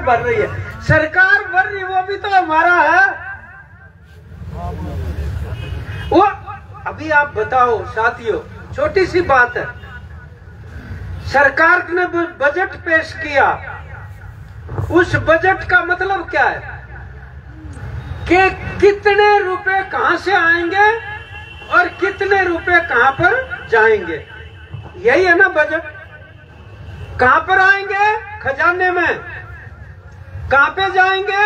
भर रही है। सरकार भर रही वो भी तो हमारा है। वो अभी आप बताओ साथियों, छोटी सी बात है, सरकार ने बजट पेश किया, उस बजट का मतलब क्या है कि कितने रुपए कहां से आएंगे और कितने रुपए कहां पर जाएंगे। यही है ना बजट। कहां पर आएंगे? खजाने में। कहां पे जाएंगे?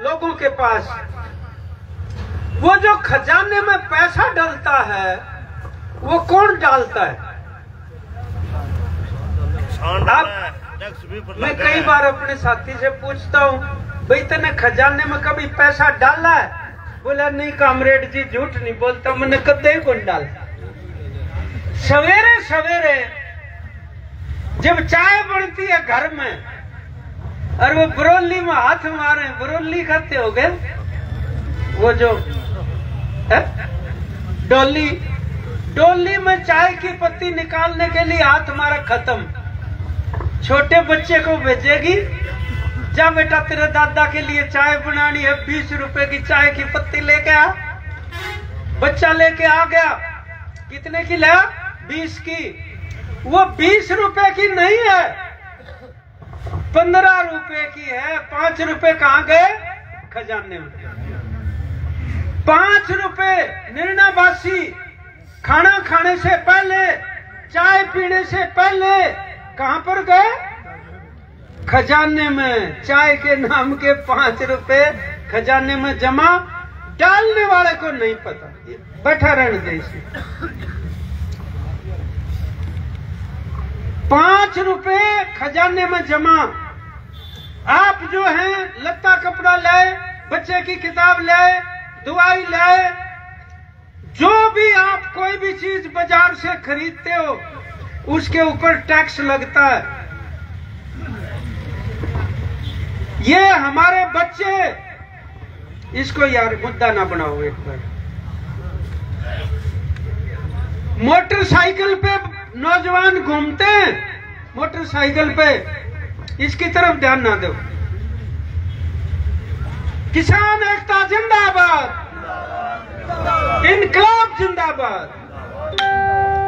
लोगों के पास। वो जो खजाने में पैसा डलता है वो कौन डालता है? मैं कई बार अपने साथी से पूछता हूँ, भाई तने खजाने में कभी पैसा डाला है? बोला नहीं कामरेड जी, झूठ नहीं बोलता, मैंने कदे ही कौन डाला। सवेरे सवेरे जब चाय बनती है घर में और वो बरोली में हाथ मारे, बरोली खाते हो गए, वो जो डोली, डोली में चाय की पत्ती निकालने के लिए हाथ मारा, खत्म। छोटे बच्चे को भेजेगी, जा बेटा तेरे दादा के लिए चाय बनानी है, 20 रुपए की चाय की पत्ती लेके आ। बच्चा लेके आ गया, कितने की लाया? 20 की। वो 20 रुपए की नहीं है, 15 रुपए की है। 5 रुपए कहाँ गए? खजाने में। 5 रुपए निर्णावासी खाना खाने से पहले, चाय पीने से पहले कहां पर गए? खजाने में। चाय के नाम के 5 रुपए खजाने में जमा, डालने वाले को नहीं पता, बैठा रहने दे इसे। 5 रुपए खजाने में जमा। आप जो हैं लत्ता कपड़ा लाए, बच्चे की किताब लाए, दवाई लाए, जो भी आप कोई भी चीज बाजार से खरीदते हो उसके ऊपर टैक्स लगता है। ये हमारे बच्चे, इसको यार मुद्दा ना बनाओ एक बार। मोटरसाइकिल पे नौजवान घूमते हैं, मोटरसाइकिल पे, इसकी तरफ ध्यान ना दो। किसान एकता जिंदाबाद, इनकलाब जिंदाबाद,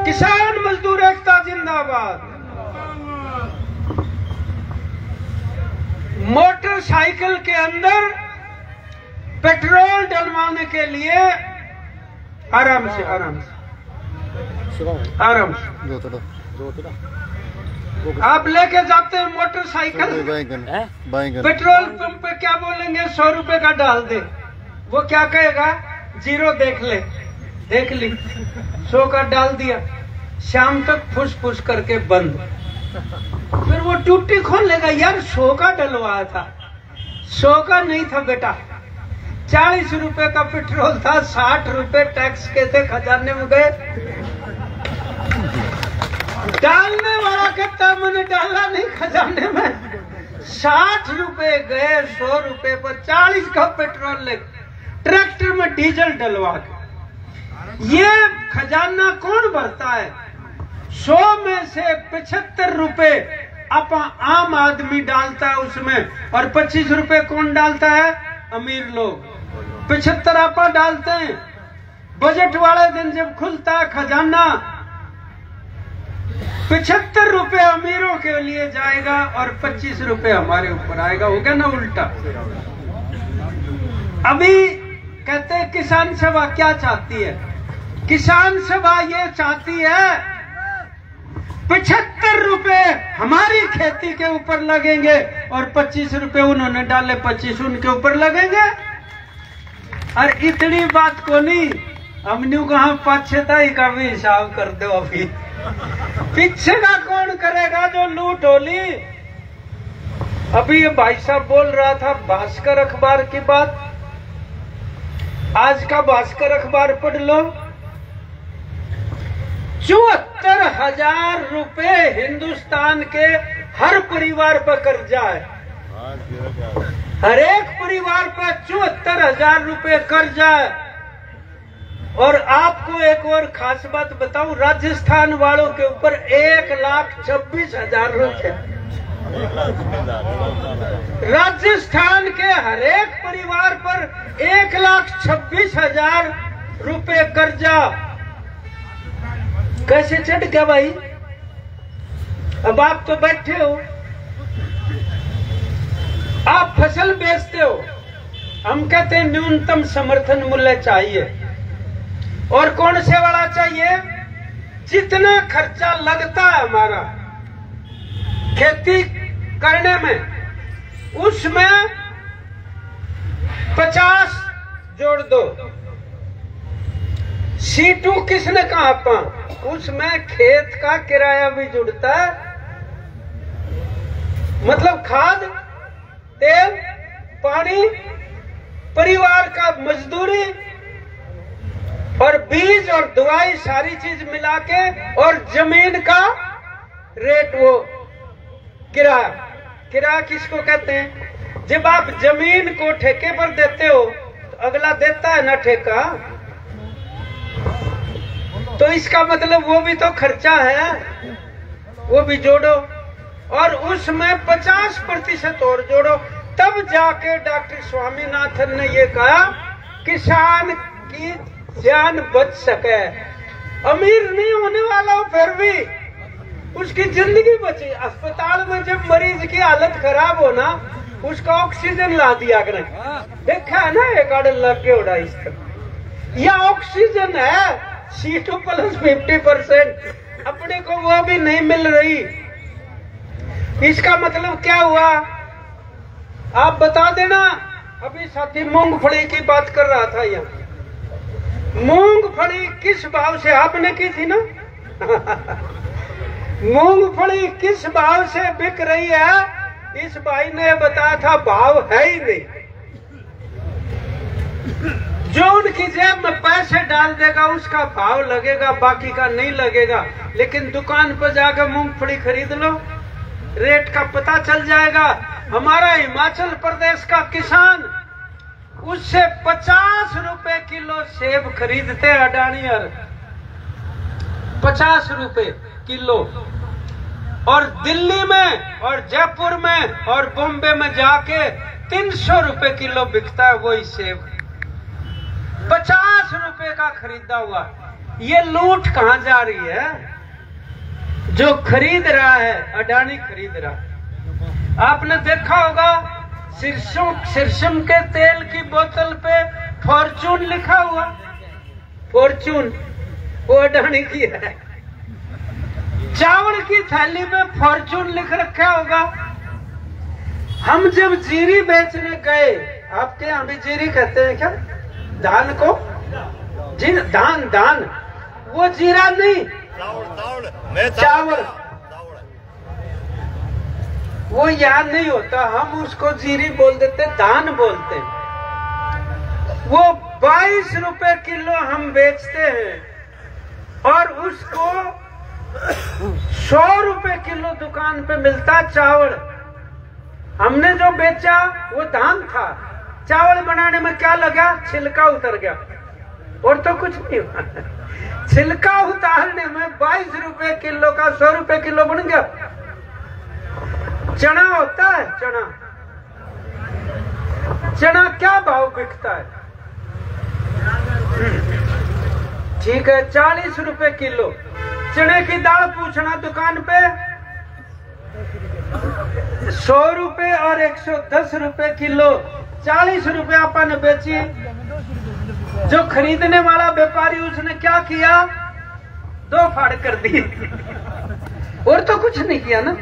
किसान मजदूर एकता जिंदाबाद। मोटरसाइकिल के अंदर पेट्रोल डलवाने के लिए आराम से आराम से आराम से आप लेके जाते हैं मोटरसाइकिल, पेट्रोल पंप पे क्या बोलेंगे? 100 रुपए का डाल दे। वो क्या कहेगा? 0 देख ले, देख ली, 100 का डाल दिया, शाम तक फुस फुस करके बंद। फिर वो टूटी खोल लेगा, यार 100 का डलवाया था, 100 का नहीं था बेटा, 40 रुपए का पेट्रोल था, 60 रुपए टैक्स के थे, खजाने में गए। डालने वाला कहता मैंने डाला नहीं खजाने में, 60 रुपए गए, 100 रुपए पर 40 का पेट्रोल ले ट्रैक्टर में डीजल डलवा के। ये खजाना कौन भरता है? 100 में से 75 रुपए आम आदमी डालता है उसमें, और 25 रुपए कौन डालता है? अमीर लोग। 75 आपा डालते हैं। बजट वाले दिन जब खुलता है खजाना, 75 रुपए अमीरों के लिए जाएगा और 25 रुपए हमारे ऊपर आएगा। हो गया ना उल्टा। अभी कहते हैं किसान सभा क्या चाहती है? किसान सभा ये चाहती है 75 रुपए हमारी खेती के ऊपर लगेंगे और 25 रुपए उन्होंने डाले, 25 उनके ऊपर लगेंगे। और इतनी बात को नहीं, हमने कहा पाछेताई का भी हिसाब कर दो। अभी पीछे का कौन करेगा जो लूट होली? अभी ये भाई साहब बोल रहा था भास्कर अखबार की बात। आज का भास्कर अखबार पढ़ लो। 74,000 रुपए हिंदुस्तान के हर परिवार पर कर्जा है। हर एक परिवार पर 74,000 रुपए कर्जा है। और आपको एक और खास बात बताऊं, राजस्थान वालों के ऊपर 1,26,000 रुपए। राजस्थान के हरेक परिवार पर 1,26,000 रुपए कर्जा कैसे चढ़ गया भाई? अब आप तो बैठे हो, आप फसल बेचते हो, हम कहते हैं न्यूनतम समर्थन मूल्य चाहिए। और कौन से वाला चाहिए? जितना खर्चा लगता है हमारा खेती करने में, उसमें 50 जोड़ दो। C2 किसने कहा? उसमें खेत का किराया भी जुड़ता है, मतलब खाद, तेल, पानी, परिवार का मजदूरी और बीज और दवाई, सारी चीज मिला के, और जमीन का रेट, वो किराया। किराया किसको कहते हैं? जब आप जमीन को ठेके पर देते हो तो अगला देता है ना ठेका, तो इसका मतलब वो भी तो खर्चा है, वो भी जोड़ो और उसमें 50% और जोड़ो। तब जाके डॉक्टर स्वामीनाथन ने ये कहा किसान की जान बच सके। अमीर नहीं होने वाला हो फिर भी उसकी जिंदगी बची। अस्पताल में जब मरीज की हालत खराब हो ना, उसका ऑक्सीजन ला दिया करें, देखा है ना, एक आड़ लग के उड़ा इस तरह। यह ऑक्सीजन है C2 + 50%, अपने को वो भी नहीं मिल रही। इसका मतलब क्या हुआ आप बता देना। अभी साथी मूंगफली की बात कर रहा था, यहाँ मूंगफली किस भाव से आपने की थी ना मूंगफली किस भाव से बिक रही है, इस भाई ने बताया था भाव है ही नहीं। जो उनकी जेब में पैसे डाल देगा उसका भाव लगेगा, बाकी का नहीं लगेगा। लेकिन दुकान पर जाकर मूंगफली खरीद लो, रेट का पता चल जाएगा। हमारा हिमाचल प्रदेश का किसान उससे 50 रुपए किलो सेब खरीदते हैं अडानियर, 50 रुपए किलो। और दिल्ली में और जयपुर में और बॉम्बे में जाके 300 रुपए किलो बिकता है वही सेब, 50 रुपए का खरीदा हुआ। ये लूट कहां जा रही है? जो खरीद रहा है अडानी खरीद रहा है। आपने देखा होगा सिरसम के तेल की बोतल पे फॉर्चून लिखा हुआ, फॉर्चून वो अडानी की है। चावल की थैली में फॉर्चून लिख रखा होगा। हम जब जीरी बेचने गए, आपके यहाँ भी जीरी कहते हैं क्या धान को? जी धान, धान वो जीरा नहीं, चावल वो यहाँ नहीं होता, हम उसको जीरी बोल देते, धान बोलते। वो 22 रुपए किलो हम बेचते हैं और उसको 100 रुपए किलो दुकान पे मिलता चावल। हमने जो बेचा वो धान था, चावल बनाने में क्या लगा? छिलका उतर गया और तो कुछ नहीं हुआ। छिलका उतारने में 22 रुपए किलो का 100 रुपए किलो बन गया। चना होता है, चना, चना क्या भाव बिकता है? ठीक है 40 रुपए किलो। चने की दाल पूछना दुकान पे 100 रुपए और 110 रुपए किलो, 40 रुपए अपन बेची। जो खरीदने वाला व्यापारी उसने क्या किया? 2 फाड़ कर दी और तो कुछ नहीं किया ना।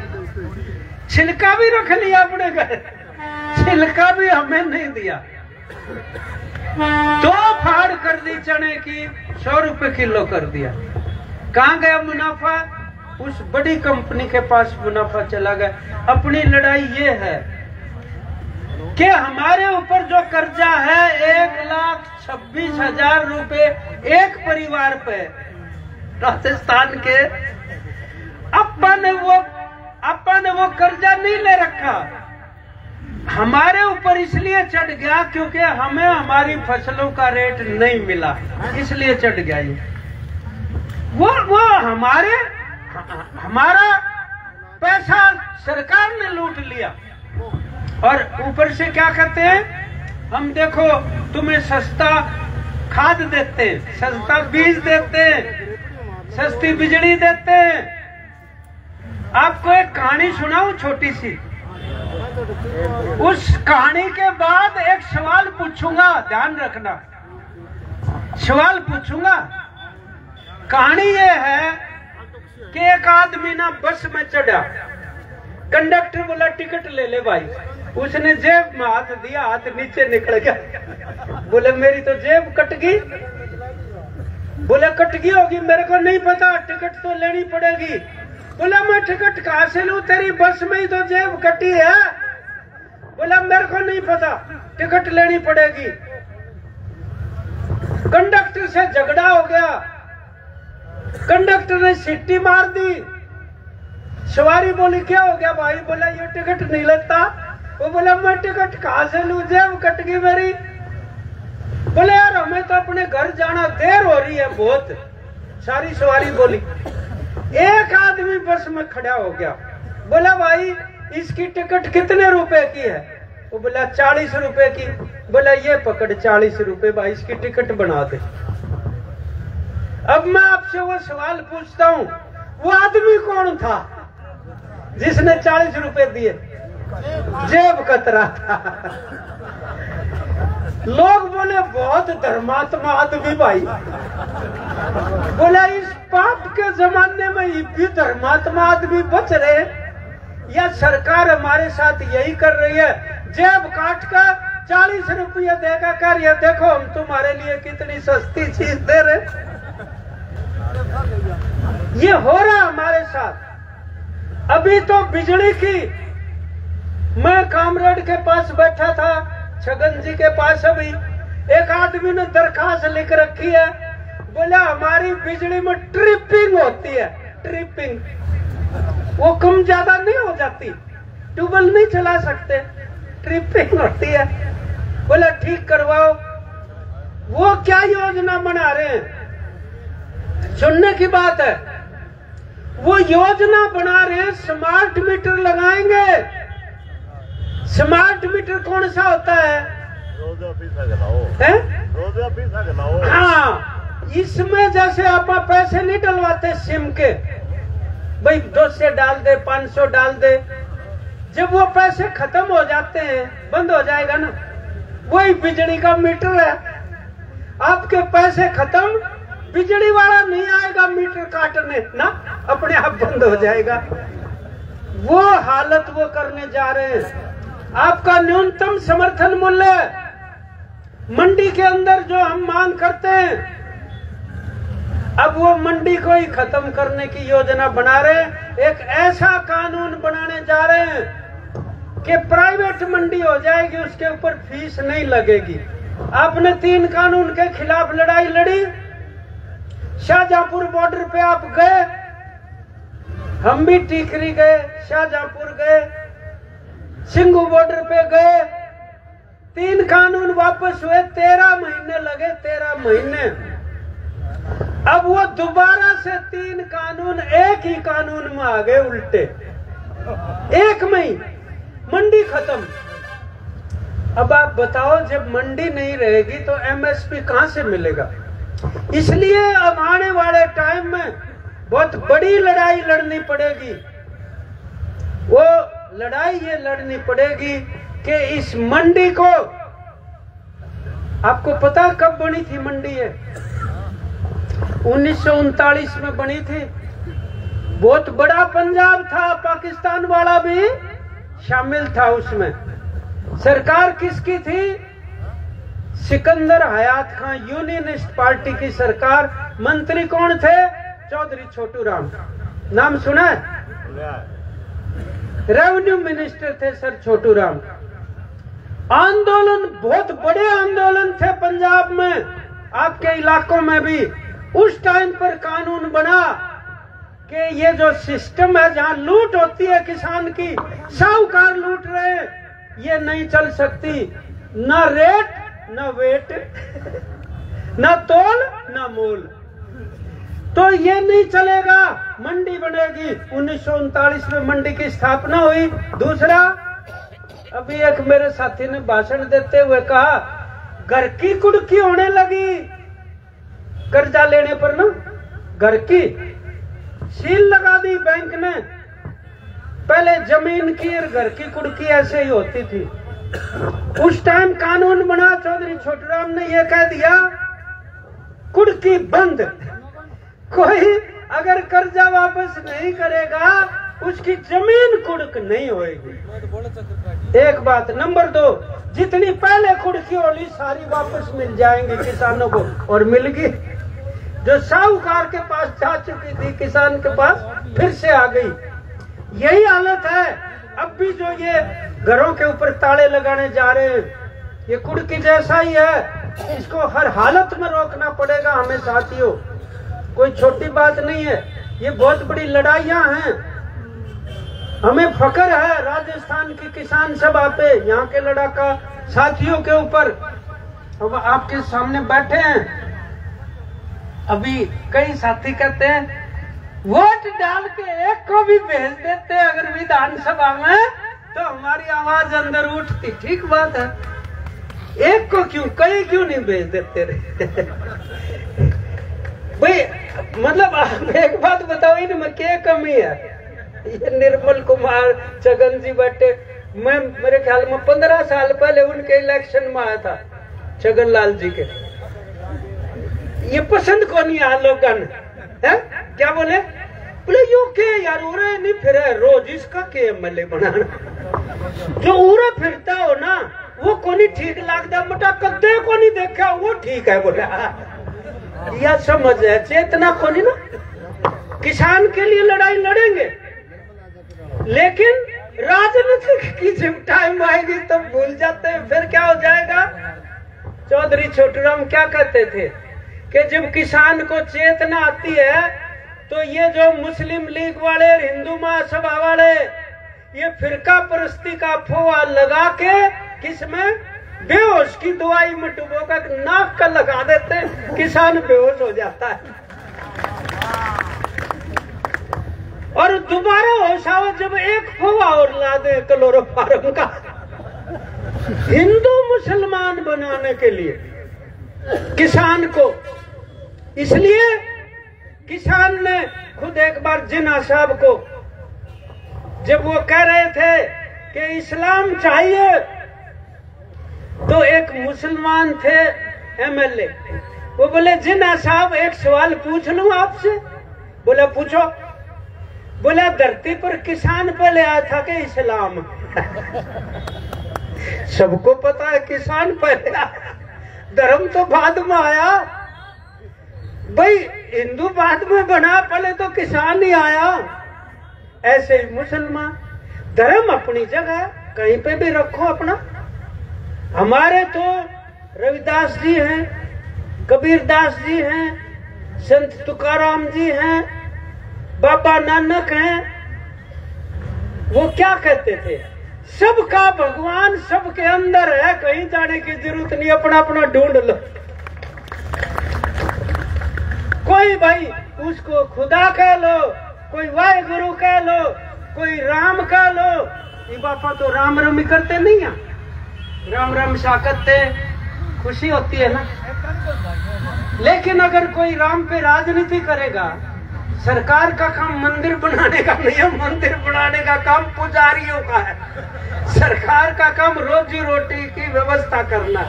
छिलका भी रख लिया अपने घर, छिलका भी हमें नहीं दिया। 2 फाड़ कर दी चने की, 100 रुपए किलो कर दिया। कहां गया मुनाफा? उस बड़ी कंपनी के पास मुनाफा चला गया। अपनी लड़ाई ये है कि हमारे ऊपर जो कर्जा है 1,26,000 रुपए एक परिवार पे, राजस्थान के, अपन वो कर्जा नहीं ले रखा। हमारे ऊपर इसलिए चढ़ गया क्योंकि हमें हमारी फसलों का रेट नहीं मिला, इसलिए चढ़ गया ये। वो हमारा पैसा सरकार ने लूट लिया। और ऊपर से क्या करते हैं, हम देखो तुम्हें सस्ता खाद देते हैं, सस्ता बीज देते हैं, सस्ती बिजली देते हैं। आपको एक कहानी सुनाऊं छोटी सी। उस कहानी के बाद एक सवाल पूछूंगा, ध्यान रखना, सवाल पूछूंगा। कहानी ये है कि एक आदमी ना बस में चढ़ा, कंडक्टर बोला टिकट ले ले भाई। उसने जेब में हाथ दिया, हाथ नीचे निकल गया। बोले मेरी तो जेब कट गई। बोले कट गई होगी, मेरे को नहीं पता, टिकट तो लेनी पड़ेगी। बोला मैं टिकट कहां से लूं, तेरी बस में ही तो जेब कटी है। बोला मेरे को नहीं पता, टिकट लेनी पड़ेगी। कंडक्टर से झगड़ा हो गया, कंडक्टर ने सीटी मार दी। सवारी बोली क्या हो गया भाई? बोला ये टिकट नहीं लेता। वो बोला मैं टिकट कहां से लूं, जेब कट गई मेरी। बोले यार हमें तो अपने घर जाना, देर हो रही है बहुत। सारी सवारी बोली। एक आदमी बस में खड़ा हो गया, बोला भाई इसकी टिकट कितने रुपए की है? वो बोला 40 रुपए की। बोला ये पकड़ 40 रुपए भाई, इसकी टिकट बना दे। अब मैं आपसे वो सवाल पूछता हूँ, वो आदमी कौन था जिसने 40 रुपए दिए? जेब कतरा था। लोग बोले बहुत धर्मात्मा आदमी भाई। बोला इस पाप के जमाने में भी धर्मात्मा आदमी बच रहे, या सरकार हमारे साथ यही कर रही है, जेब काट कर 40 रुपये देगा कर, ये देखो हम तुम्हारे लिए कितनी सस्ती चीज दे रहे। ये हो रहा हमारे साथ। अभी तो बिजली की, मैं कामरेड के पास बैठा था, छगन जी के पास, अभी एक आदमी ने दरखास्त लिख रखी है। बोला हमारी बिजली में ट्रिपिंग होती है, ट्रिपिंग, वो कम ज्यादा नहीं हो जाती, ट्यूबवेल नहीं चला सकते, ट्रिपिंग होती है। बोला ठीक करवाओ। वो क्या योजना बना रहे हैं, सुनने की बात है। वो योजना बना रहे हैं स्मार्ट मीटर लगाएंगे। स्मार्ट मीटर कौन सा होता है? हाँ, इसमें जैसे आप पैसे नहीं डलवाते सिम के, भाई 200 डाल दे, 500 डाल दे, जब वो पैसे खत्म हो जाते हैं बंद हो जाएगा ना। वही बिजली का मीटर है, आपके पैसे खत्म, बिजली वाला नहीं आएगा मीटर काटने ना, अपने आप बंद हो जाएगा। वो हालत वो करने जा रहे हैं। आपका न्यूनतम समर्थन मूल्य मंडी के अंदर जो हम मांग करते हैं, अब वो मंडी को ही खत्म करने की योजना बना रहे हैं। एक ऐसा कानून बनाने जा रहे हैं कि प्राइवेट मंडी हो जाएगी, उसके ऊपर फीस नहीं लगेगी। आपने 3 कानून के खिलाफ लड़ाई लड़ी, शाहजहांपुर बॉर्डर पे आप गए, हम भी टीकरी गए, शाहजहांपुर गए, सिंघू बॉर्डर पे गए, 3 कानून वापस हुए, 13 महीने लगे, 13 महीने। अब वो दोबारा से 3 कानून एक ही कानून में आ गए उल्टे, एक में ही मंडी खत्म। अब आप बताओ, जब मंडी नहीं रहेगी तो एमएसपी कहां से मिलेगा? इसलिए अब आने वाले टाइम में बहुत बड़ी लड़ाई लड़नी पड़ेगी। वो लड़ाई ये लड़नी पड़ेगी कि इस मंडी को, आपको पता कब बनी थी मंडी? है 1939 में बनी थी। बहुत बड़ा पंजाब था, पाकिस्तान वाला भी शामिल था उसमें। सरकार किसकी थी? सिकंदर हयात खां, यूनियनिस्ट पार्टी की सरकार। मंत्री कौन थे? चौधरी छोटू राम, नाम सुना है? रेवेन्यू मिनिस्टर थे सर छोटू राम। आंदोलन, बहुत बड़े आंदोलन थे पंजाब में, आपके इलाकों में भी। उस टाइम पर कानून बना कि ये जो सिस्टम है जहां लूट होती है किसान की, साहूकार लूट रहे, ये नहीं चल सकती। ना रेट ना वेट, ना तोल ना मोल, तो ये नहीं चलेगा, मंडी बनेगी। 1939 में मंडी की स्थापना हुई। दूसरा, अभी एक मेरे साथी ने भाषण देते हुए कहा, घर की कुड़की होने लगी कर्जा लेने पर ना, घर की सील लगा दी बैंक ने। पहले जमीन की और घर की कुड़की ऐसे ही होती थी। उस टाइम कानून बना, चौधरी छोटूराम ने यह कह दिया कुड़की बंद, कोई अगर कर्जा वापस नहीं करेगा उसकी जमीन कुड़क नहीं होगी। एक बात। नंबर 2, जितनी पहले कुड़की होली सारी वापस मिल जाएंगी किसानों को, और मिल गई। जो साहूकार के पास जा चुकी थी किसान के पास फिर से आ गई। यही हालत है। अब भी जो ये घरों के ऊपर ताले लगाने जा रहे हैं, ये कुड़की जैसा ही है। इसको हर हालत में रोकना पड़ेगा हमें साथियों, कोई छोटी बात नहीं है। ये बहुत बड़ी लड़ाइयां हैं। हमें फख्र है राजस्थान की किसान सभा पे, यहाँ के लड़ाका साथियों के ऊपर। अब आपके सामने बैठे हैं। अभी कई साथी कहते हैं वोट डाल के एक को भी भेज देते अगर विधानसभा में तो हमारी आवाज अंदर उठती। ठीक बात है, एक को क्यों, कई क्यों नहीं भेज देते रहे? भाई मतलब आप एक बात बताओ, इनमें क्या कमी है? ये निर्मल कुमार छगन जी बैठे, मैं मेरे ख्याल में 15 साल पहले उनके इलेक्शन में आया था छगन लाल जी के। ये पसंद को नहीं आ लोगों है, क्या बोले यू के यार उरे नहीं फिरे रोज, इसका के एमएलए बनाना। जो उरे फिरता हो ना वो को नहीं ठीक लगता, मोटा कद्दे को नहीं देखा वो ठीक है बोला। यह समझ है, चेतना को नहीं ना। किसान के लिए लड़ाई लड़ेंगे, लेकिन राजनीतिक की जब टाइम आएगी तो भूल जाते हैं। फिर क्या हो जाएगा? चौधरी छोटूराम क्या कहते थे कि जब किसान को चेतना आती है तो ये जो मुस्लिम लीग वाले, हिंदू महासभा वाले, ये फिरका परस्ती का फोआ लगा के किसमें बेहोश की दवाई में डुबो का नाक का लगा देते, किसान बेहोश हो जाता है। और दोबारा होश आओ जब एक फोआ और ला दे क्लोरोफार्म का, हिंदू मुसलमान बनाने के लिए किसान को। इसलिए किसान ने खुद एक बार जिन्ना साहब को जब वो कह रहे थे कि इस्लाम चाहिए, तो एक मुसलमान थे एमएलए, वो बोले जिन्ना साहब एक सवाल पूछ लूं आपसे? बोला पूछो। बोला धरती पर किसान पहले आया था कि इस्लाम? सबको पता है किसान पहले आया, धर्म तो बाद में आया। भाई हिंदू बाद में बना, पहले तो किसान ही आया। ऐसे ही मुसलमान, धर्म अपनी जगह कहीं पे भी रखो अपना। हमारे तो रविदास जी हैं, कबीरदास जी हैं, संत तुकाराम जी हैं, बाबा नानक हैं। वो क्या कहते थे? सबका भगवान सबके अंदर है, कहीं जाने की जरूरत नहीं, अपना अपना ढूंढ लो। कोई भाई उसको खुदा कह लो, कोई वाहेगुरु कह लो, कोई राम कह लो। ये बापा तो राम रमी करते नहीं है, राम राम सा करते, खुशी होती है ना। लेकिन अगर कोई राम पे राजनीति करेगा, सरकार का काम मंदिर बनाने का नहीं है, मंदिर बनाने का काम पुजारियों का है, सरकार का काम रोजी रोटी की व्यवस्था करना।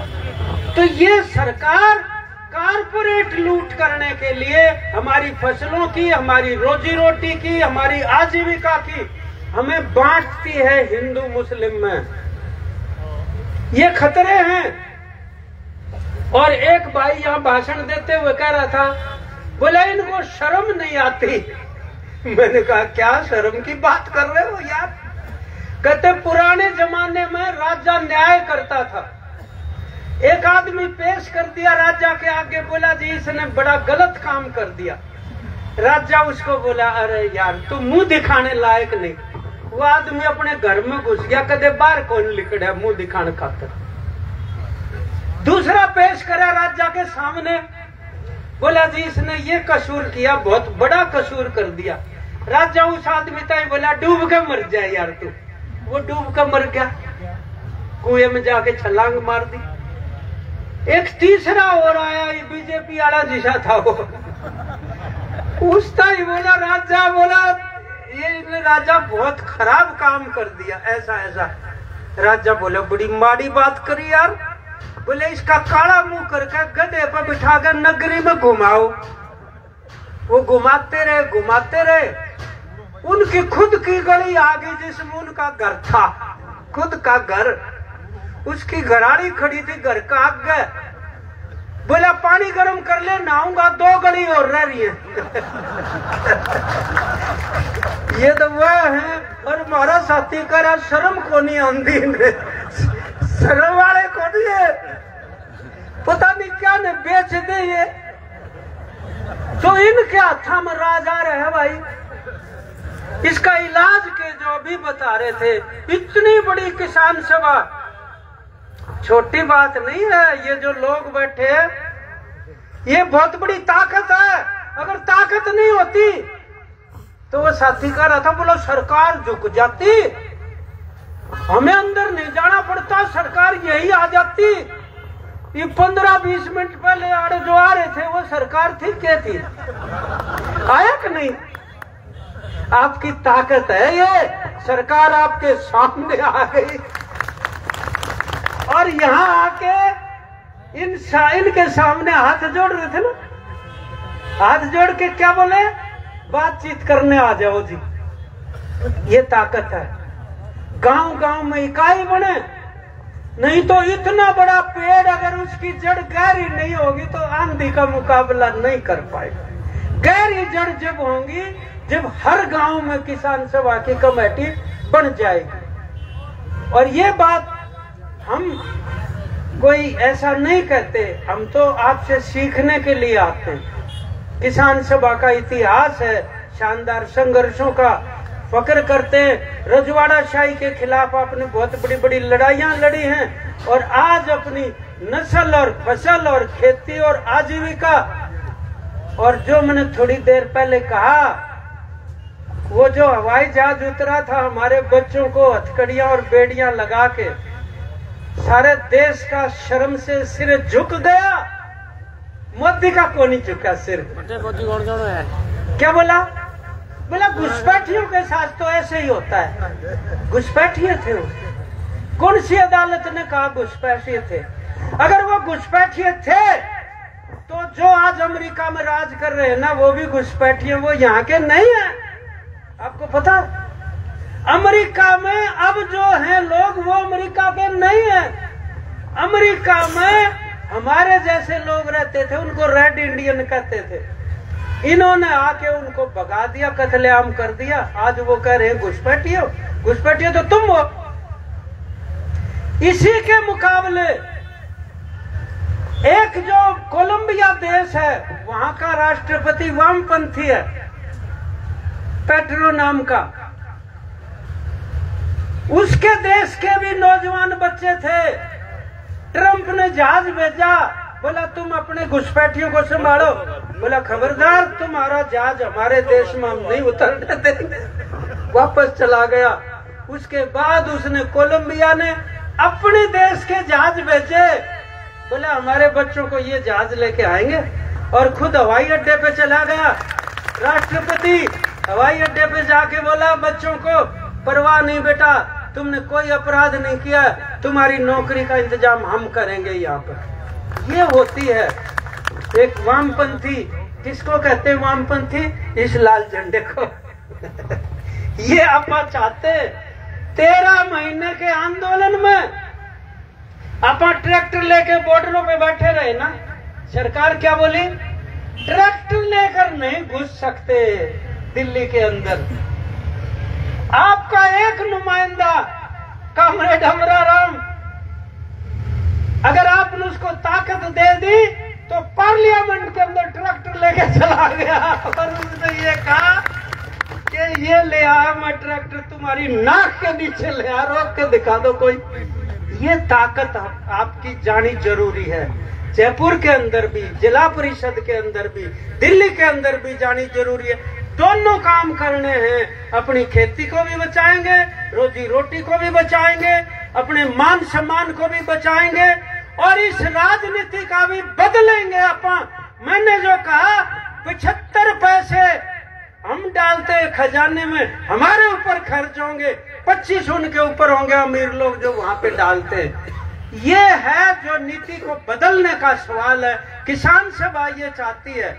तो ये सरकार कारपोरेट लूट करने के लिए हमारी फसलों की, हमारी रोजी रोटी की, हमारी आजीविका की हमें बांटती है हिंदू मुस्लिम में। ये खतरे हैं। और एक भाई यहाँ भाषण देते हुए कह रहा था, बोला इनको शर्म नहीं आती। मैंने कहा क्या शर्म की बात कर रहे हो यार? कहते पुराने जमाने में राजा न्याय करता था, एक आदमी पेश कर दिया राजा के आगे, बोला जी इसने बड़ा गलत काम कर दिया। राजा उसको बोला अरे यार तू मुंह दिखाने लायक नहीं। वो आदमी अपने घर में घुस गया, कदे बाहर कौन लिखड़ा मुंह दिखाने खातर। दूसरा पेश करा राजा के सामने, बोला जी इसने ये कसूर किया, बहुत बड़ा कसूर कर दिया। राजा उस आदमी तक बोला डूब के मर जाए यार तू। वो डूब के मर गया। कुएं में जाके छलांग मार दी। एक तीसरा और आया, ये बीजेपी वाला जिसा था वो, उसका ही बोला राजा, बोला ये राजा बहुत खराब काम कर दिया, ऐसा ऐसा। राजा बोले बड़ी माड़ी बात करी यार, बोले इसका काला मुंह करके गधे पर बिठाकर नगरी में घुमाओ। वो घुमाते रहे, उनकी खुद की गली आ गई जिसमें उनका घर था, खुद का घर, उसकी घराड़ी खड़ी थी घर का आगे। बोला पानी गर्म कर ले, नहाऊंगा, 2 गली और रह रही है। ये तो वह है। और हमारा साथी करा शर्म को नहीं आंदी, शर्म वाले को नहीं है, पता नहीं क्या ने बेच दे ये। तो इनके हाथा में राज आ रहे है भाई। इसका इलाज के जो भी बता रहे थे, इतनी बड़ी किसान सभा छोटी बात नहीं है। ये जो लोग बैठे हैं, ये बहुत बड़ी ताकत है। अगर ताकत नहीं होती तो वो साथी कह रहा था, बोलो सरकार झुक जाती, हमें अंदर नहीं जाना पड़ता, सरकार यही आ जाती। ये 15-20 मिनट पहले आड़े जो आ रहे थे वो सरकार थी क्या थी? आया कि नहीं? आपकी ताकत है ये, सरकार आपके सामने आ गई। और यहाँ आके इनके सामने हाथ जोड़ रहे थे ना, हाथ जोड़ के क्या बोले, बातचीत करने आ जाओ जी। ये ताकत है। गांव गांव में इकाई बने, नहीं तो इतना बड़ा पेड़ अगर उसकी जड़ गहरी नहीं होगी तो आंधी का मुकाबला नहीं कर पाएगा। गहरी जड़ जब होंगी, जब हर गांव में किसान सभा की कमेटी बन जाएगी। और ये बात हम कोई ऐसा नहीं कहते, हम तो आपसे सीखने के लिए आते हैं। किसान सभा का इतिहास है, शानदार संघर्षों का फक्र करते हैं। रजवाड़ा शाही के खिलाफ आपने बहुत बड़ी बड़ी लड़ाइयां लड़ी हैं, और आज अपनी नस्ल और फसल और खेती और आजीविका, और जो मैंने थोड़ी देर पहले कहा, वो जो हवाई जहाज उतरा था, हमारे बच्चों को हथकड़ियां और बेड़ियां लगा के सारे देश का शर्म से सिर झुक गया। मोदी का कौन नहीं झुका सिर? क्या बोला? बोला घुसपैठियों के साथ तो ऐसे ही होता है। घुसपैठिए थे वो, कौन सी अदालत ने कहा घुसपैठिए थे? अगर वो घुसपैठिए थे तो जो आज अमेरिका में राज कर रहे हैं ना, वो भी घुसपैठिए, वो यहाँ के नहीं है। आपको पता, अमेरिका में अब जो हैं लोग वो अमेरिका के नहीं है। अमेरिका में हमारे जैसे लोग रहते थे, उनको रेड इंडियन कहते थे। इन्होंने आके उनको भगा दिया, कत्लेआम कर दिया। आज वो कह रहे हैं घुसपैठियो, घुसपैठियो तो तुम हो। इसी के मुकाबले एक जो कोलंबिया देश है, वहां का राष्ट्रपति वामपंथी है, पेट्रो नाम का। उसके देश के भी नौजवान बच्चे थे। ट्रंप ने जहाज भेजा, बोला तुम अपने घुसपैठियों को संभालो। बोला खबरदार, तुम्हारा जहाज हमारे देश में हम नहीं उतरने देंगे। वापस चला गया। उसके बाद उसने, कोलंबिया ने अपने देश के जहाज भेजे, बोला हमारे बच्चों को ये जहाज लेके आएंगे, और खुद हवाई अड्डे पे चला गया। राष्ट्रपति हवाई अड्डे पे जाके बोला बच्चों को, परवाह नहीं बेटा, तुमने कोई अपराध नहीं किया, तुम्हारी नौकरी का इंतजाम हम करेंगे यहाँ पर। ये होती है एक वामपंथी। किसको कहते हैं वामपंथी? इस लाल झंडे को। ये आप चाहते 13 महीने के आंदोलन में आप ट्रैक्टर लेके बॉर्डरों पे बैठे रहे ना, सरकार क्या बोली? ट्रैक्टर लेकर नहीं घुस सकते दिल्ली के अंदर। आपका एक नुमाइंदा कामरेड अमराराम, अगर आपने उसको ताकत दे दी तो पार्लियामेंट के अंदर ट्रैक्टर लेके चला गया, और उसने ये कहा कि ये ले आ, मैं ट्रैक्टर तुम्हारी नाक के नीचे ले आ, रोक के दिखा दो कोई। ये ताकत आपकी जानी जरूरी है। जयपुर के अंदर भी, जिला परिषद के अंदर भी, दिल्ली के अंदर भी जानी जरूरी है। दोनों काम करने हैं। अपनी खेती को भी बचाएंगे, रोजी रोटी को भी बचाएंगे, अपने मान सम्मान को भी बचाएंगे और इस राजनीति का भी बदलेंगे। अपन मैंने जो कहा 75 पैसे हम डालते हैं खजाने में, हमारे ऊपर खर्च होंगे, 25 उनके ऊपर होंगे अमीर लोग जो वहां पे डालते हैं। ये है जो नीति को बदलने का सवाल है। किसान सभा ये चाहती है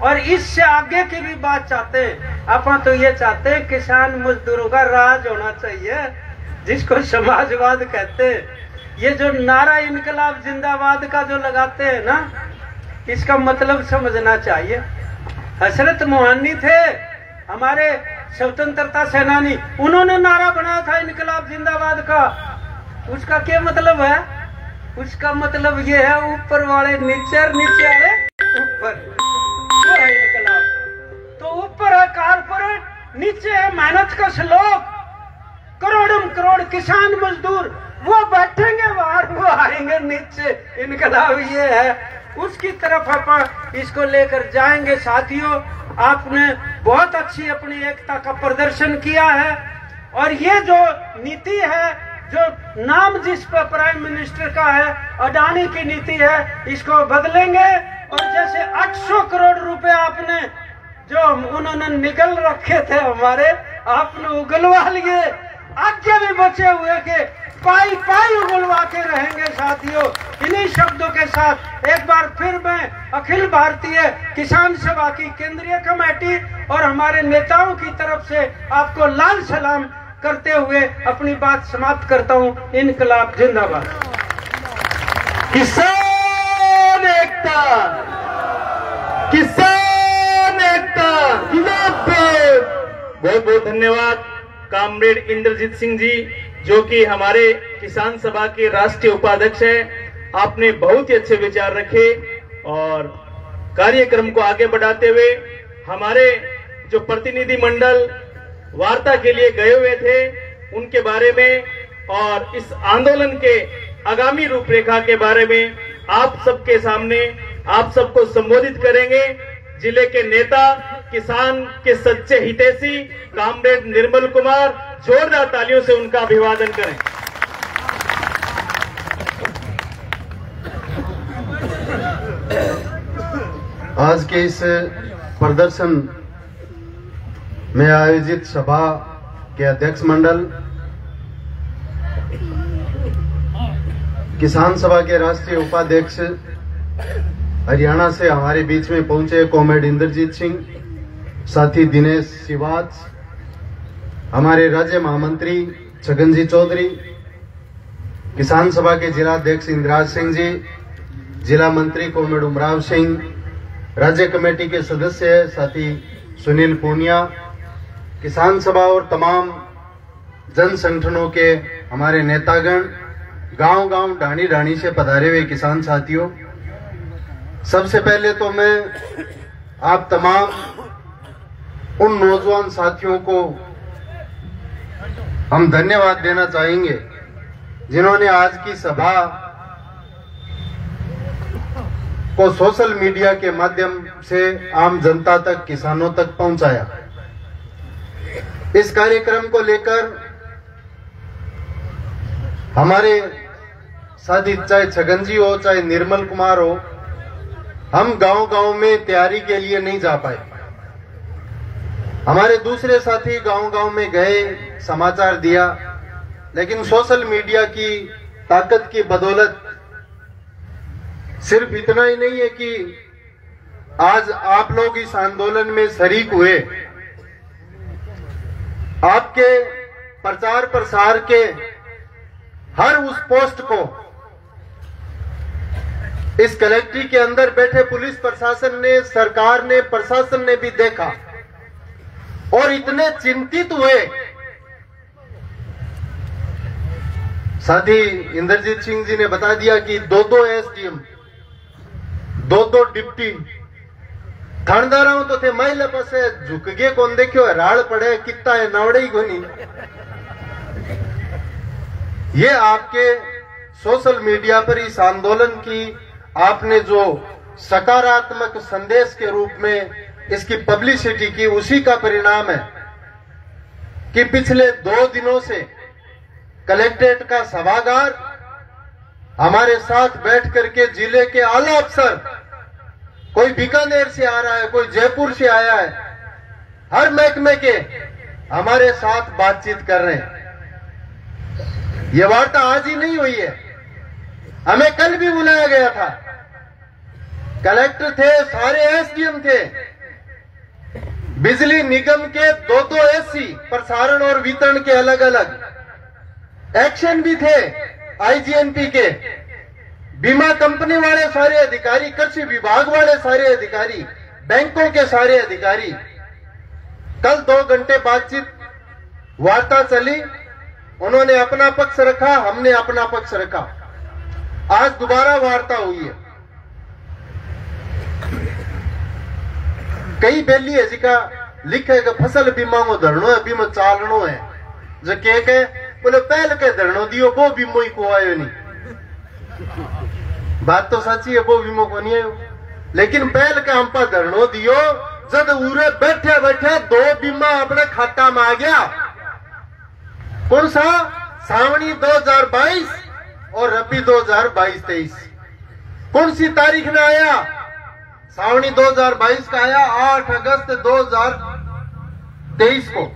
और इससे आगे की भी बात चाहते हैं। अपन तो ये चाहते हैं किसान मजदूरों का राज होना चाहिए, जिसको समाजवाद कहते हैं। ये जो नारा इनकलाब जिंदाबाद का जो लगाते हैं ना, इसका मतलब समझना चाहिए। हजरत मोहानी थे हमारे स्वतंत्रता सेनानी, उन्होंने नारा बनाया था इनकलाब जिंदाबाद का। उसका क्या मतलब है? उसका मतलब ये है ऊपर वाले नीचे और नीचे वाले ऊपर, वो है इनकलाब। तो ऊपर है कारपोरेट, नीचे है मेहनत का श्लोक। करोड़ों करोड़ किसान मजदूर वो बैठेंगे बाहर, वो आएंगे नीचे। इनकलाब ये है, उसकी तरफ अपन इसको लेकर जाएंगे। साथियों, आपने बहुत अच्छी अपनी एकता का प्रदर्शन किया है और ये जो नीति है, जो नाम जिस पर प्राइम मिनिस्टर का है, अडानी की नीति है, इसको बदलेंगे। और जैसे 800 करोड़ रुपए आपने जो उन्होंने निकल रखे थे हमारे, आपने उगलवा लिए। आगे भी बचे हुए के पाई पाई उगलवा के रहेंगे। साथियों, इन्हीं शब्दों के साथ एक बार फिर मैं अखिल भारतीय किसान सभा की केंद्रीय कमेटी और हमारे नेताओं की तरफ से आपको लाल सलाम करते हुए अपनी बात समाप्त करता हूँ। इनकलाब जिंदाबाद। किसान एकता, किसान एकता जिंदाबाद। बहुत बहुत धन्यवाद कॉमरेड इंद्रजीत सिंह जी, जो कि हमारे किसान सभा के राष्ट्रीय उपाध्यक्ष हैं। आपने बहुत ही अच्छे विचार रखे और कार्यक्रम को आगे बढ़ाते हुए हमारे जो प्रतिनिधि मंडल वार्ता के लिए गए हुए थे उनके बारे में और इस आंदोलन के आगामी रूपरेखा के बारे में आप सबके सामने आप सबको संबोधित करेंगे जिले के नेता, किसान के सच्चे हितैषी कॉमरेड निर्मल कुमार। जोरदार तालियों से उनका अभिवादन करें। आज के इस प्रदर्शन में आयोजित सभा के अध्यक्ष मंडल, किसान सभा के राष्ट्रीय उपाध्यक्ष हरियाणा से हमारे बीच में पहुंचे कॉमरेड इंद्रजीत सिंह, साथी दिनेश सिवाच, हमारे राज्य महामंत्री छगनजी चौधरी, किसान सभा के जिलाध्यक्ष इंद्राज सिंह जी, जिला मंत्री कॉमरेड उमराव सिंह, राज्य कमेटी के सदस्य साथी सुनील पूनिया, किसान सभा और तमाम जन संगठनों के हमारे नेतागण, गांव-गांव ढाणी ढाणी से पधारे हुए किसान साथियों, सबसे पहले तो मैं आप तमाम उन नौजवान साथियों को हम धन्यवाद देना चाहेंगे जिन्होंने आज की सभा को सोशल मीडिया के माध्यम से आम जनता तक, किसानों तक पहुंचाया। इस कार्यक्रम को लेकर हमारे साथी चाहे छगन जी हो चाहे निर्मल कुमार हो, हम गांव-गांव में तैयारी के लिए नहीं जा पाए। हमारे दूसरे साथी गांव-गांव में गए, समाचार दिया, लेकिन सोशल मीडिया की ताकत की बदौलत सिर्फ इतना ही नहीं है कि आज आप लोग इस आंदोलन में शरीक हुए, आपके प्रचार प्रसार के हर उस पोस्ट को इस कलेक्ट्री के अंदर बैठे पुलिस प्रशासन ने, सरकार ने, प्रशासन ने भी देखा और इतने चिंतित हुए। साथी इंद्रजीत सिंह जी ने बता दिया कि 2-2 एसडीएम, 2-2 डिप्टी थानेदारों तो थे, महिला पास झुक गए, कौन देखियो राड़ पड़े कितना है नावड़े ही कोनी। ये आपके सोशल मीडिया पर इस आंदोलन की आपने जो सकारात्मक संदेश के रूप में इसकी पब्लिसिटी की, उसी का परिणाम है कि पिछले 2 दिनों से कलेक्ट्रेट का सभागार, हमारे साथ बैठ करके जिले के आला अफसर, कोई बीकानेर से आ रहा है, कोई जयपुर से आया है, हर महकमे के हमारे साथ बातचीत कर रहे हैं। ये वार्ता आज ही नहीं हुई है, हमें कल भी बुलाया गया था। कलेक्टर थे, सारे एसडीएम थे, बिजली निगम के दो एससी, प्रसारण और वितरण के अलग अलग एक्शन भी थे, आईजीएनपी के, बीमा कंपनी वाले सारे अधिकारी, कृषि विभाग वाले सारे अधिकारी, बैंकों के सारे अधिकारी। कल 2 घंटे बातचीत वार्ता चली, उन्होंने अपना पक्ष रखा, हमने अपना पक्ष रखा। आज दोबारा वार्ता हुई है। कई बेली है जिका लिखे कि फसल बीमा को धरनो है, बीमा चालनो है, जो के बोले पहले के धरनो दियो, वो बीमो ही को आयो नहीं। बात तो सच्ची है, वो बीमो को नहीं आयो, लेकिन पहले के हम पर धरनो दियो, जब उरे बैठे बैठे 2 बीमा अपने खाता में आ गया। कौन सा? सावनी 2022 और रबी 2022-23। कौन सी तारीख में आया? सावनी 2022 का आया 8 अगस्त 2023 को,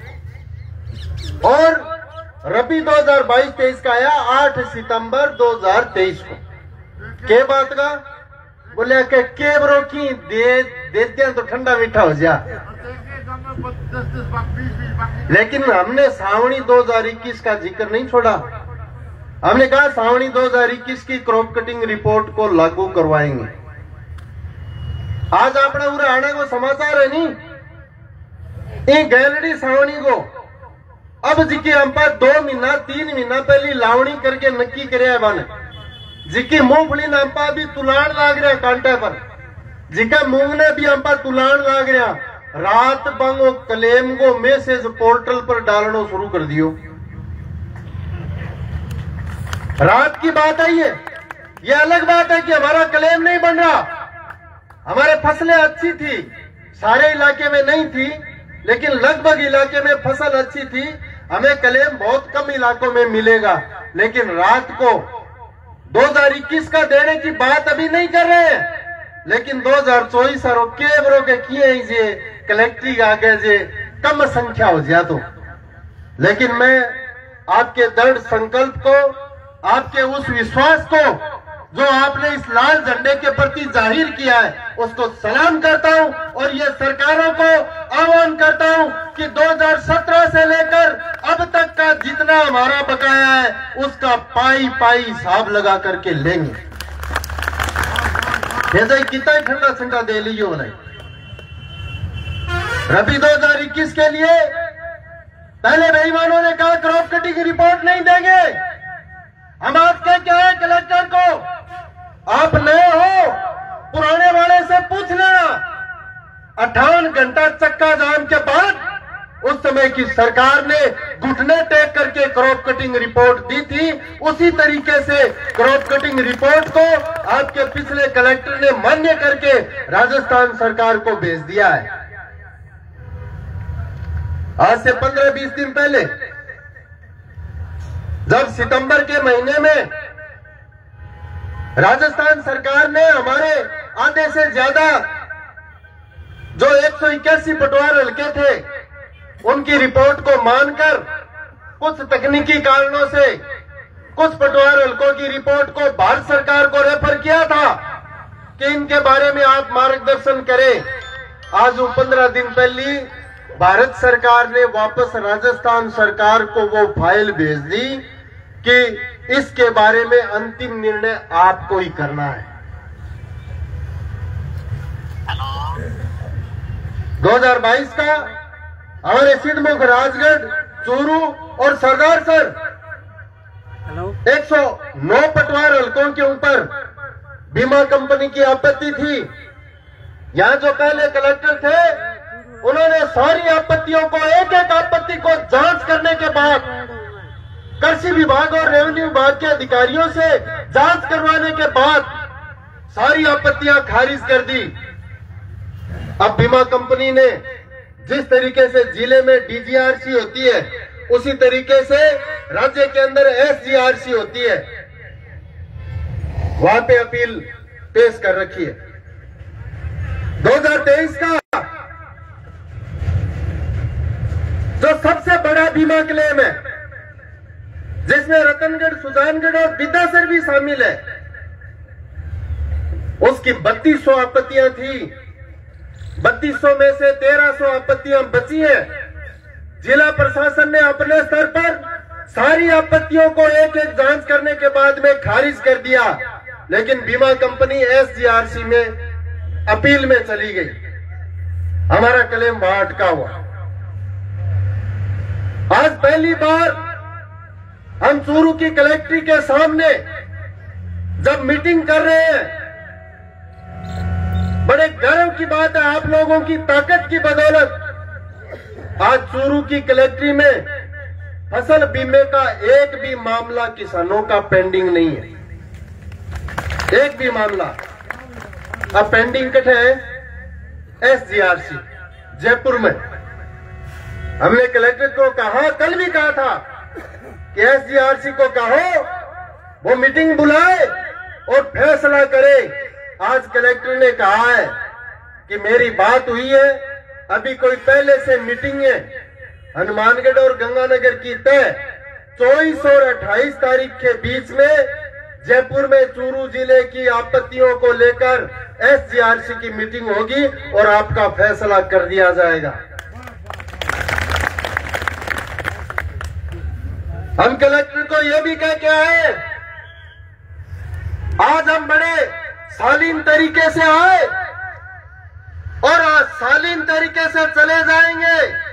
और रबी 2022-23 का आया 8 सितंबर 2023 को। के बात का बोले के ब्रो की देते हैं तो ठंडा मीठा हो जा, लेकिन हमने सावनी 2021 का जिक्र नहीं छोड़ा। हमने कहा सावनी 2021 की क्रॉप कटिंग रिपोर्ट को लागू करवाएंगे। आज अपने पूरे आने को समाचार है नहीं, ये गैलरी सावनी को अब जिकी हम पर 2 महीना 3 महीना पहले लावणी करके नक्की करे बने, जिकी मूंगफली हम पर भी तुलान लाग रहा कांटे पर, जिका मूंग ने भी हम पर तुलान लाग रहा। रात बंगो क्लेम को मैसेज पोर्टल पर डालना शुरू कर दियो। रात की बात आई है, ये अलग बात है कि हमारा क्लेम नहीं बन रहा। हमारे फसलें अच्छी थी, सारे इलाके में नहीं थी, लेकिन लगभग इलाके में फसल अच्छी थी। हमें क्लेम बहुत कम इलाकों में मिलेगा, लेकिन रात को 2021 का देने की बात अभी नहीं कर रहे हैं, लेकिन 2024 केवरों के किए जे कलेक्ट्री आगे जे कम संख्या हो जाए तो। लेकिन मैं आपके दृढ़ संकल्प को, आपके उस विश्वास को जो आपने इस लाल झंडे के प्रति जाहिर किया है, उसको सलाम करता हूं, और ये सरकारों को आह्वान करता हूं कि 2017 से लेकर अब तक का जितना हमारा बकाया है उसका पाई पाई हिसाब लगा करके लेंगे। जैसे कितना ठंडा ठंडा दे लीजिए नहीं। रबी 2021 के लिए पहले बेईमानों ने कहा क्रॉप कटिंग रिपोर्ट नहीं देंगे। हम आज क्या है कलेक्टर को, आप नए हो, पुराने वाले से पूछ लेना। 58 घंटा चक्का जाम के बाद उस समय की सरकार ने घुटने टेक करके क्रॉप कटिंग रिपोर्ट दी थी, उसी तरीके से क्रॉप कटिंग रिपोर्ट को आपके पिछले कलेक्टर ने मान्य करके राजस्थान सरकार को भेज दिया है। आज से 15-20 दिन पहले जब सितंबर के महीने में राजस्थान सरकार ने हमारे आधे से ज्यादा जो 181 पटवार हल्के थे उनकी रिपोर्ट को मानकर कुछ तकनीकी कारणों से कुछ पटवार हल्कों की रिपोर्ट को भारत सरकार को रेफर किया था कि इनके बारे में आप मार्गदर्शन करें। आज 15 दिन पहले भारत सरकार ने वापस राजस्थान सरकार को वो फाइल भेज दी कि इसके बारे में अंतिम निर्णय आपको ही करना है। 2022 का हमारे सिद्धमुख, राजगढ़, चूरू और सरदार सर 109 पटवार हल्कों के ऊपर बीमा कंपनी की आपत्ति थी। यहां जो पहले कलेक्टर थे उन्होंने सारी आपत्तियों को, एक एक आपत्ति को जांच करने के बाद कृषि विभाग और रेवेन्यू विभाग के अधिकारियों से जांच करवाने के बाद सारी आपत्तियां खारिज कर दी। अब बीमा कंपनी ने जिस तरीके से जिले में डीजीआरसी होती है उसी तरीके से राज्य के अंदर एसजीआरसी होती है, वहां पे अपील पेश कर रखी है। 2023 का जो सबसे बड़ा बीमा क्लेम है, जिसमें रतनगढ़, सुजानगढ़ और विद्यासर भी शामिल है, उसकी 3200 आपत्तियां थी। 3200 में से 1300 आपत्तियां बची हैं। जिला प्रशासन ने अपने स्तर पर सारी आपत्तियों को एक एक जांच करने के बाद में खारिज कर दिया, लेकिन बीमा कंपनी एसजीआरसी में अपील में चली गई। हमारा क्लेम वहां अटका हुआ। आज पहली बार हम चूरू की कलेक्ट्री के सामने जब मीटिंग कर रहे हैं, बड़े गर्व की बात है, आप लोगों की ताकत की बदौलत आज चूरू की कलेक्ट्री में फसल बीमे का एक भी मामला किसानों का पेंडिंग नहीं है। एक भी मामला। अब पेंडिंग कट है एसजीआरसी जयपुर में। हमने कलेक्टर को कहा, कल भी कहा था कि एसजीआरसी को कहो वो मीटिंग बुलाए और फैसला करे। आज कलेक्टर ने कहा है कि मेरी बात हुई है, अभी कोई पहले से मीटिंग है हनुमानगढ़ और गंगानगर की तय 24 और 28 तारीख के बीच में जयपुर में चूरू जिले की आपत्तियों को लेकर एसजीआरसी की मीटिंग होगी और आपका फैसला कर दिया जाएगा। हम कलेक्टर को यह भी कह के आए, आज हम बड़े शालीन तरीके से आए और आज शालीन तरीके से चले जाएंगे।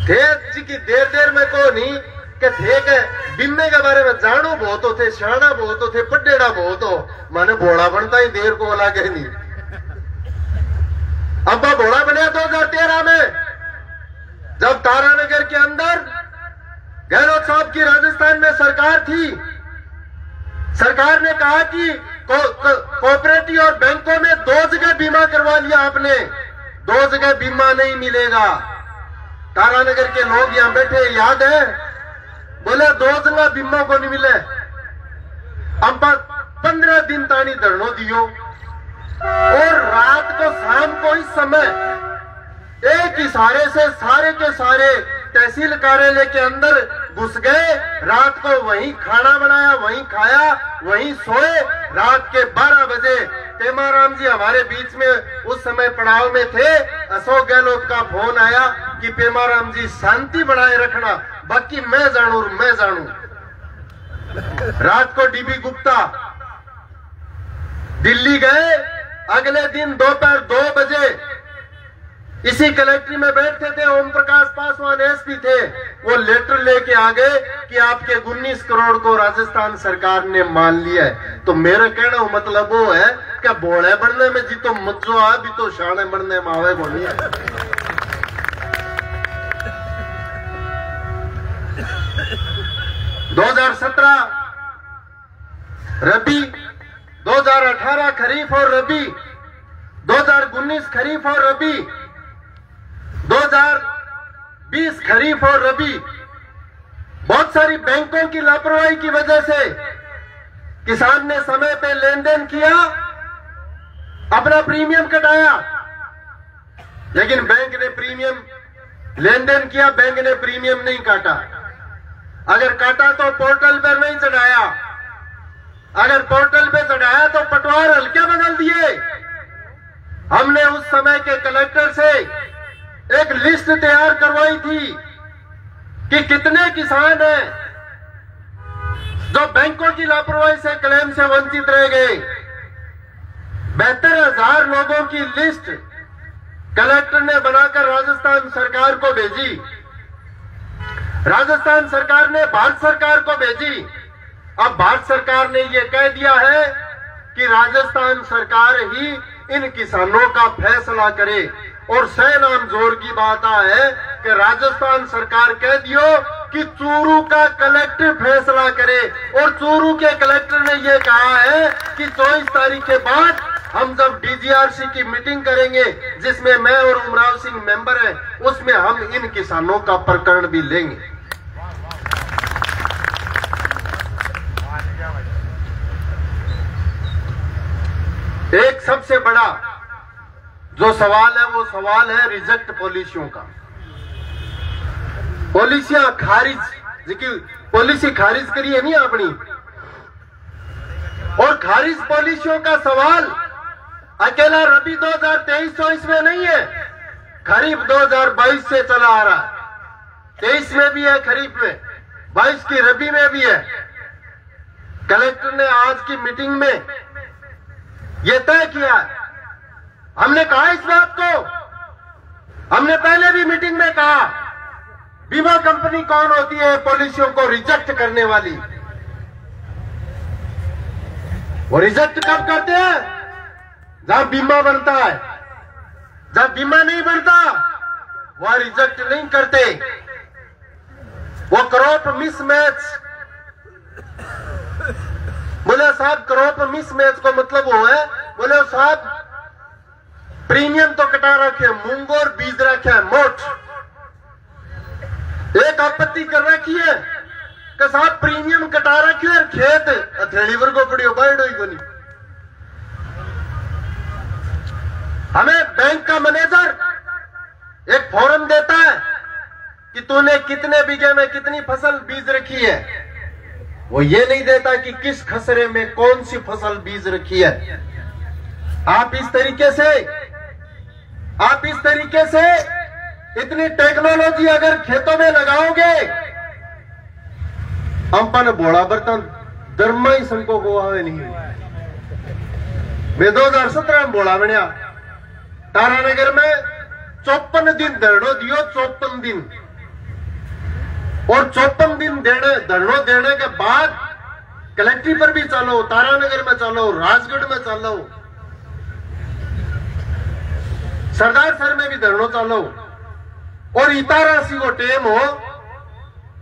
ठेक जी की देर में को नहीं कि ठेक है बीमे के बारे में जानो बहुत हो थे, शाना बहुत हो थे, पड्डेड़ा बहुत हो, माने भोड़ा बनता ही देर को लगे नहीं। अब भोड़ा बने 2013 में, जब तारानगर के अंदर गहलोत साहब की राजस्थान में सरकार थी। सरकार ने कहा कि कोऑपरेटिव और बैंकों में 2 जगह बीमा करवा लिया आपने, 2 जगह बीमा नहीं मिलेगा। तारानगर के लोग यहां बैठे, याद है, बोले 2 जगह बीमा को नहीं मिले। अब 15 दिन तानी धरनो दियो और रात को शाम को इस समय एक इशारे से सारे के सारे तहसील कार्यालय के अंदर घुस गए। रात को वहीं खाना बनाया, वहीं खाया, वहीं सोए। रात के 12 बजे पेमाराम जी हमारे बीच में उस समय पड़ाव में थे। अशोक गहलोत का फोन आया कि पेमाराम जी शांति बनाए रखना, बाकी मैं जानू। रात को डीबी गुप्ता दिल्ली गए। अगले दिन दोपहर 2 बजे इसी कलेक्ट्री में बैठते थे, ओम प्रकाश पासवान एसपी थे, वो लेटर लेके आ गए कि आपके 19 करोड़ को राजस्थान सरकार ने मान लिया है। तो मेरा कहना मतलब वो है कि भोले बनने में जी तो मज्जो आ, भी तो शाने बनने में आवे बोली है। 2017 रबी, 2018 खरीफ और रबी, 2019 खरीफ और रबी, 2020 खरीफ और रबी, बहुत सारी बैंकों की लापरवाही की वजह से किसान ने समय पे लेन देन किया, अपना प्रीमियम कटाया, लेकिन बैंक ने प्रीमियम लेन देन किया, बैंक ने प्रीमियम नहीं काटा। अगर काटा तो पोर्टल पर नहीं चढ़ाया, अगर पोर्टल पे चढ़ाया तो पटवार हल्के बदल दिए। हमने उस समय के कलेक्टर से एक लिस्ट तैयार करवाई थी कि कितने किसान हैं जो बैंकों की लापरवाही से क्लेम से वंचित रह गए। 72,000 लोगों की लिस्ट कलेक्टर ने बनाकर राजस्थान सरकार को भेजी। राजस्थान सरकार ने भारत सरकार को भेजी। अब भारत सरकार ने यह कह दिया है कि राजस्थान सरकार ही इन किसानों का फैसला करे। और सहनाम जोर की बात है कि राजस्थान सरकार कह दियो कि चूरू का कलेक्टर फैसला करे। और चूरू के कलेक्टर ने यह कहा है कि 24 तारीख के बाद हम जब डीजीआरसी की मीटिंग करेंगे, जिसमें मैं और उमराव सिंह मेंबर हैं, उसमें हम इन किसानों का प्रकरण भी लेंगे। एक सबसे बड़ा जो सवाल है वो सवाल है रिजेक्ट पॉलिसियों का। पॉलिसियां खारिज, जी पॉलिसी खारिज करिए नहीं अपनी, और खारिज पॉलिसियों का सवाल अकेला रबी 2023-24 में नहीं है, खरीफ 2022 से चला आ रहा है। 23 में भी है खरीफ में, 22 की रबी में भी है। कलेक्टर ने आज की मीटिंग में यह तय किया है, हमने कहा इस बात को, हमने पहले भी मीटिंग में कहा, बीमा कंपनी कौन होती है पॉलिसियों को रिजेक्ट करने वाली? वो रिजेक्ट कब करते हैं? जहां बीमा बनता है, जब बीमा नहीं बनता वह रिजेक्ट नहीं करते। वो क्रॉप मिसमैच, बोले साहब क्रॉप मिसमैच को मतलब वो है, बोले साहब प्रीमियम तो कटा रखे, मूंग और बीज रखे है मोट, एक आपत्ति कर रखी है कि साहब प्रीमियम कटा रखे और खेत हथेली वर्गो पड़ियो बाइड हुई बनी। हमें बैंक का मैनेजर एक फॉर्म देता है कि तूने कितने बीघे में कितनी फसल बीज रखी है, वो ये नहीं देता कि किस खसरे में कौन सी फसल बीज रखी है। आप इस तरीके से इतनी टेक्नोलॉजी अगर खेतों में लगाओगे, अपन बोड़ा बर्तन धर्मा ही संको को आवे नहीं। मैं 2017 में बोला बनया तारानगर में 54 दिन धरनो दियो, 54 दिन, और 54 दिन धरनो देने के बाद कलेक्ट्री पर भी चलो, तारानगर में चलो, राजगढ़ में चलो, सरदार सर में भी धरनो चलो, और इतारा सी वो टेम हो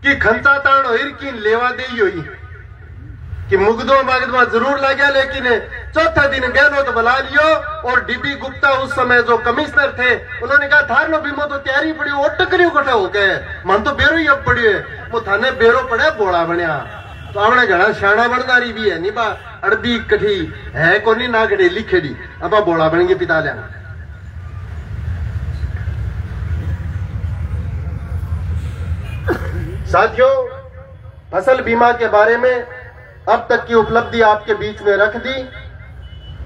कि खंचा ताण हो की लेवा दे हुई कि मुगदो मागदमा जरूर लगा, लेकिन चौथा दिन गहनो तो बुला लियो। और डीबी गुप्ता उस समय जो कमिश्नर थे, उन्होंने कहा थार लो बीमो तो तैयारी पड़ी, वो टकरियो कटा हो गए, मन तो बेरो ही अब पड़ी है, वो थाने बेरो पड़े बोला बनया, तो आपने घना शाणा बनदारी भी है नहीं बा, अड़बी कठी है को नहीं नागड़े लिखेड़ी, अब बोला बनेंगे पिता लिया। साथियों, फसल बीमा के बारे में अब तक की उपलब्धि आपके बीच में रख दी।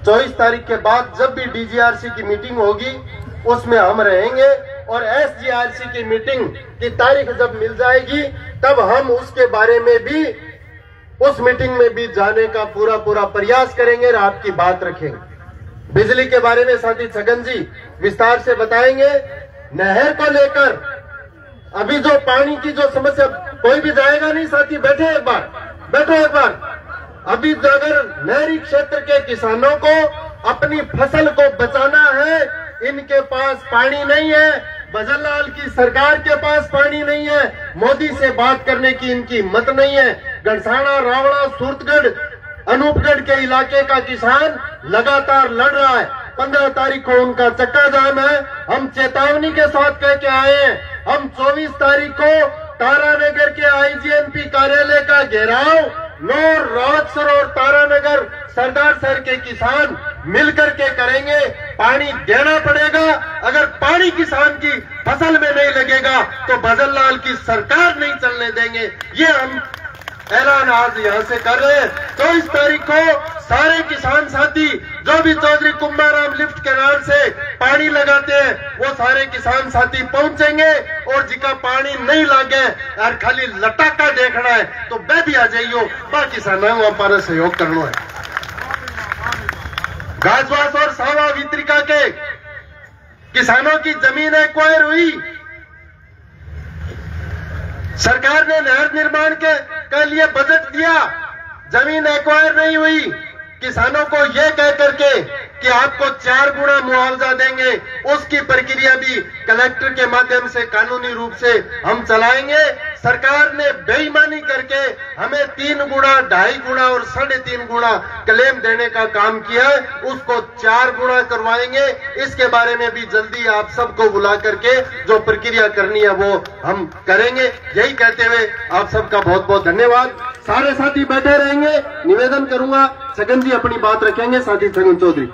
24 तारीख के बाद जब भी डीजीआरसी की मीटिंग होगी उसमें हम रहेंगे, और एसजीआरसी की मीटिंग की तारीख जब मिल जाएगी तब हम उसके बारे में भी, उस मीटिंग में भी जाने का पूरा प्रयास करेंगे और आपकी बात रखेंगे। बिजली के बारे में साथी छगन जी विस्तार से बताएंगे। नहर को लेकर अभी जो पानी की जो समस्या, कोई भी जाएगा नहीं साथी, बैठो एक बार। अभी अगर नहरी क्षेत्र के किसानों को अपनी फसल को बचाना है, इनके पास पानी नहीं है, भजनलाल की सरकार के पास पानी नहीं है, मोदी से बात करने की इनकी हिम्मत नहीं है। गणसाना, रावड़ा, सूरतगढ़, अनूपगढ़ के इलाके का किसान लगातार लड़ रहा है। 15 तारीख को उनका चक्का जाम है। हम चेतावनी के साथ कह के आए हैं, हम 24 तारीख को तारानगर के आईजीएमपी कार्यालय का घेराव नौर, रावतसर और तारानगर सरदार सर के किसान मिलकर के करेंगे। पानी देना पड़ेगा, अगर पानी किसान की फसल में नहीं लगेगा तो भजनलाल की सरकार नहीं चलने देंगे। ये हम ऐलान आज यहां से कर रहे हैं। 24 तारीख को सारे किसान साथी जो भी चौधरी कुंभाराम लिफ्ट कैनाल से पानी लगाते हैं वो सारे किसान साथी पहुंचेंगे, और जिका पानी नहीं लागे और खाली लटाका देखना है तो वह भी आ जाइयो, बाकी किसानों को हमारा सहयोग करना है। घासवास और सावा वितरिका के किसानों की जमीन एक्वायर हुई, सरकार ने नहर निर्माण के लिए बजट दिया, जमीन एक्वायर नहीं हुई। किसानों को यह कह करके कि आपको 4 गुना मुआवजा देंगे, उसकी प्रक्रिया भी कलेक्टर के माध्यम से कानूनी रूप से हम चलाएंगे। सरकार ने बेईमानी करके हमें 3 गुना, 2.5 गुना और 3.5 गुना क्लेम देने का काम किया है, उसको 4 गुना करवाएंगे। इसके बारे में भी जल्दी आप सबको बुला करके जो प्रक्रिया करनी है वो हम करेंगे। यही कहते हुए आप सबका बहुत बहुत धन्यवाद। सारे साथी बैठे रहेंगे, निवेदन करूंगा छगन जी अपनी बात रखेंगे, साथी छगन चौधरी।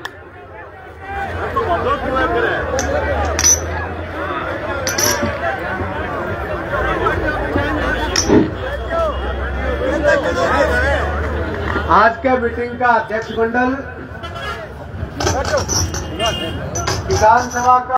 आज के मीटिंग का अध्यक्ष मंडल किसान सभा का